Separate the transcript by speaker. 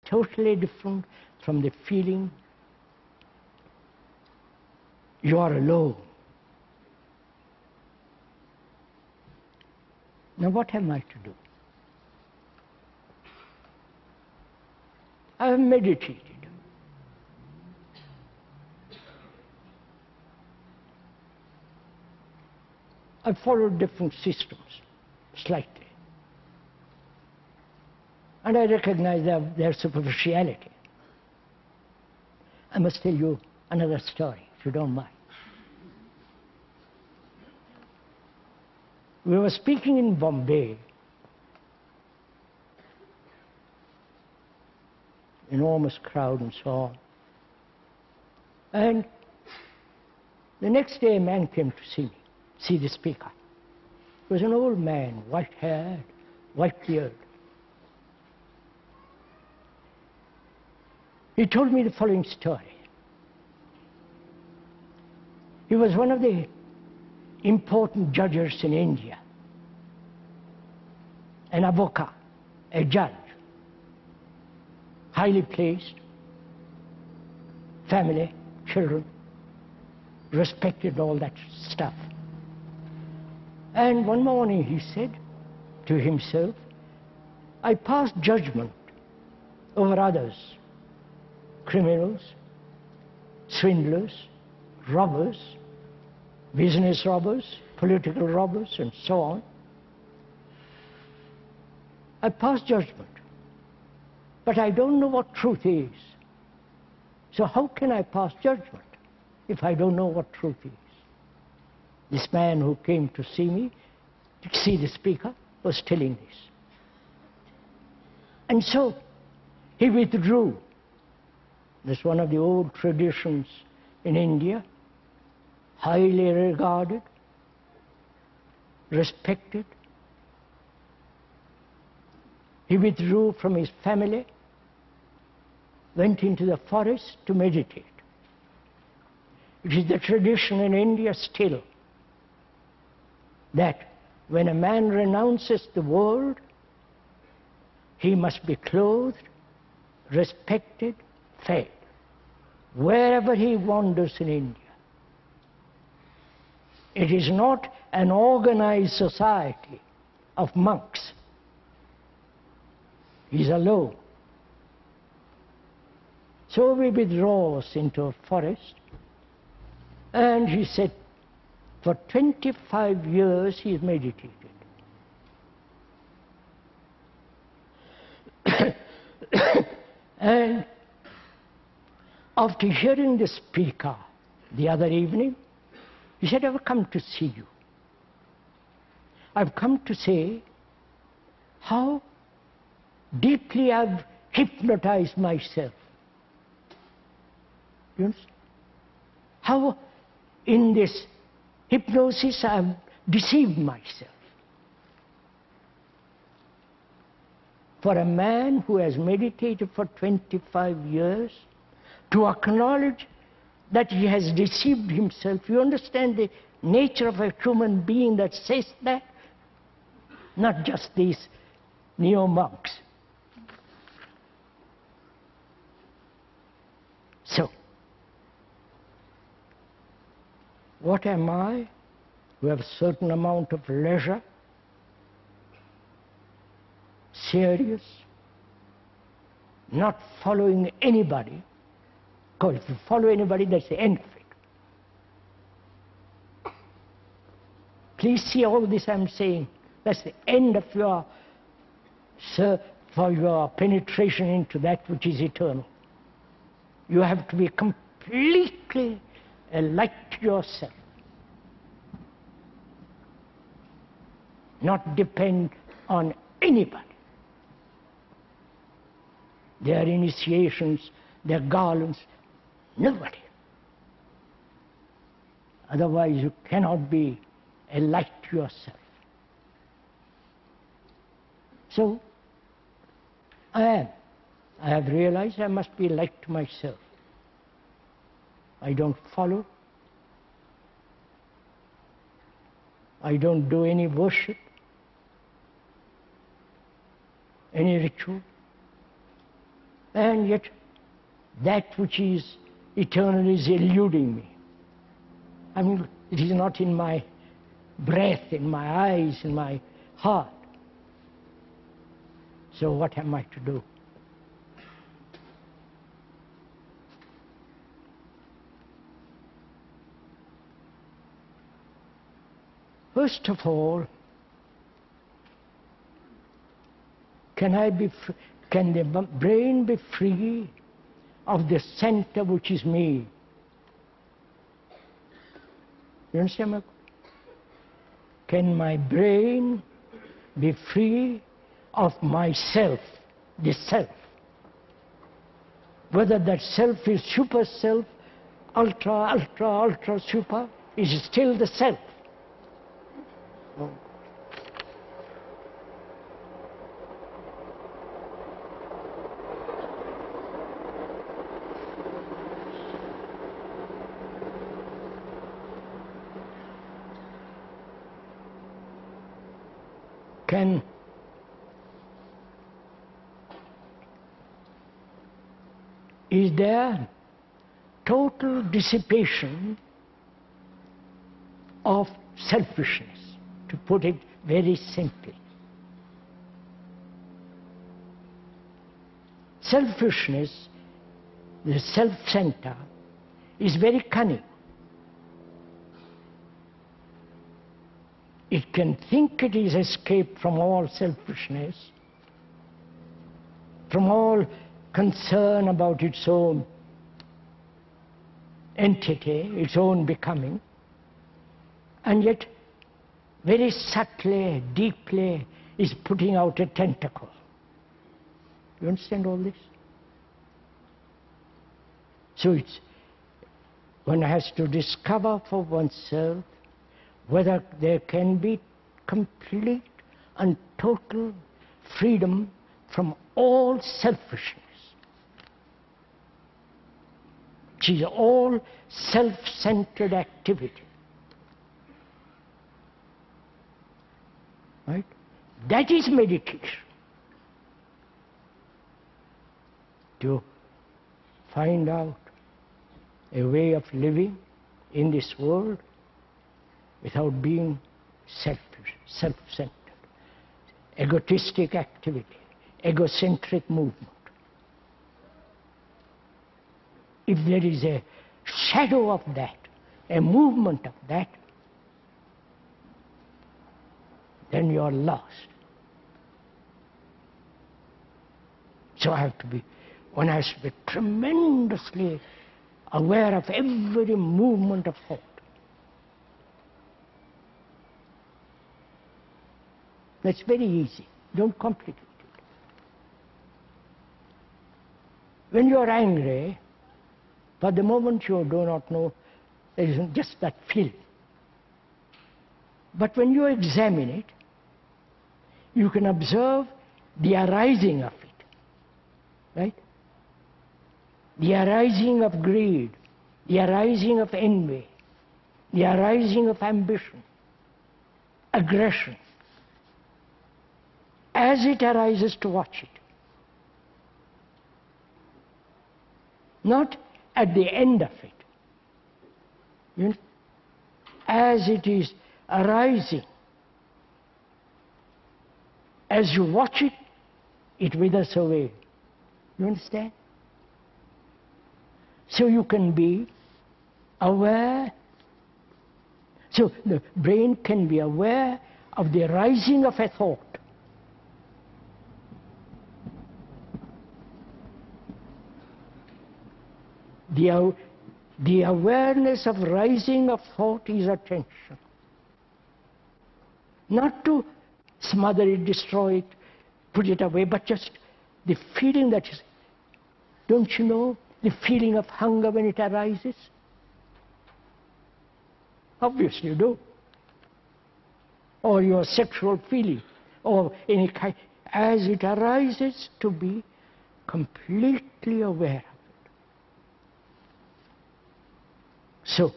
Speaker 1: totally different from the feeling you are alone. Now what am I to do? I have meditated. I followed different systems, slightly. And I recognize their superficiality. I must tell you another story, if you don't mind. We were speaking in Bombay. Enormous crowd and so on. And the next day a man came to see me, see the speaker. He was an old man, white-haired, white beard. He told me the following story. He was one of the important judges in India, an avocat, a judge, highly placed, family, children, respected, all that stuff. And one morning he said to himself, I pass judgment over others, criminals, swindlers, robbers, business robbers, political robbers, and so on. I pass judgment, but I don't know what truth is. So how can I pass judgment if I don't know what truth is? This man who came to see me, to see the speaker, was telling this. And so he withdrew. That's one of the old traditions in India, highly regarded, respected. He withdrew from his family, went into the forest to meditate. It is the tradition in India still that when a man renounces the world, he must be clothed, respected, fed, wherever he wanders in India. It is not an organized society of monks. He's alone. So we withdraw us into a forest, and he said, for 25 years he's meditated. And after hearing the speaker the other evening, he said, I've come to see you. I've come to say how deeply I've hypnotized myself. You understand? How in this hypnosis I've deceived myself. For a man who has meditated for 25 years to acknowledge that he has deceived himself, you understand the nature of a human being that says that? Not just these neo-monks. So, what am I who have a certain amount of leisure, serious, not following anybody, because if you follow anybody, that's the end of it. Please see all this I'm saying. That's the end of your, for your penetration into that which is eternal. You have to be completely alike to yourself. Not depend on anybody. Their initiations, their garlands, nobody. Otherwise you cannot be alike to yourself. So, I have realized I must be like to myself. I don't follow. I don't do any worship, any ritual. And yet that which is eternal is eluding me. I mean, it is not in my breath, in my eyes, in my heart. So what am I to do? First of all, can the brain be free of the center which is me? You understand my? Can my brain be free of myself, the self? Whether that self is super self, ultra super, is still the self. Is there total dissipation of selfishness, to put it very simply? Selfishness, the self-center, is very cunning. It can think it is escaped from all selfishness, from all concern about its own entity, its own becoming, and yet very subtly, deeply is putting out a tentacle. You understand all this? So one has to discover for oneself whether there can be complete and total freedom from all selfishness. It is all self-centered activity. Right? That is meditation. To find out a way of living in this world without being selfish, self-centered, egotistic activity, egocentric movement. If there is a shadow of that, a movement of that, then you are lost. So one has to be tremendously aware of every movement of thought. That's very easy. Don't complicate it. When you are angry, for the moment you do not know, there is just that feeling. But when you examine it, you can observe the arising of it, right? The arising of greed, the arising of envy, the arising of ambition, aggression. As it arises, to watch it. Not at the end of it. You know? As it is arising, as you watch it, it withers away. You understand? So you can be aware. So the brain can be aware of the rising of a thought. The awareness of rising of thought is attention. Not to smother it, destroy it, put it away, but just the feeling that is, don't you know, the feeling of hunger when it arises? Obviously you do. Or your sexual feeling, or any kind, as it arises, to be completely aware of it. So,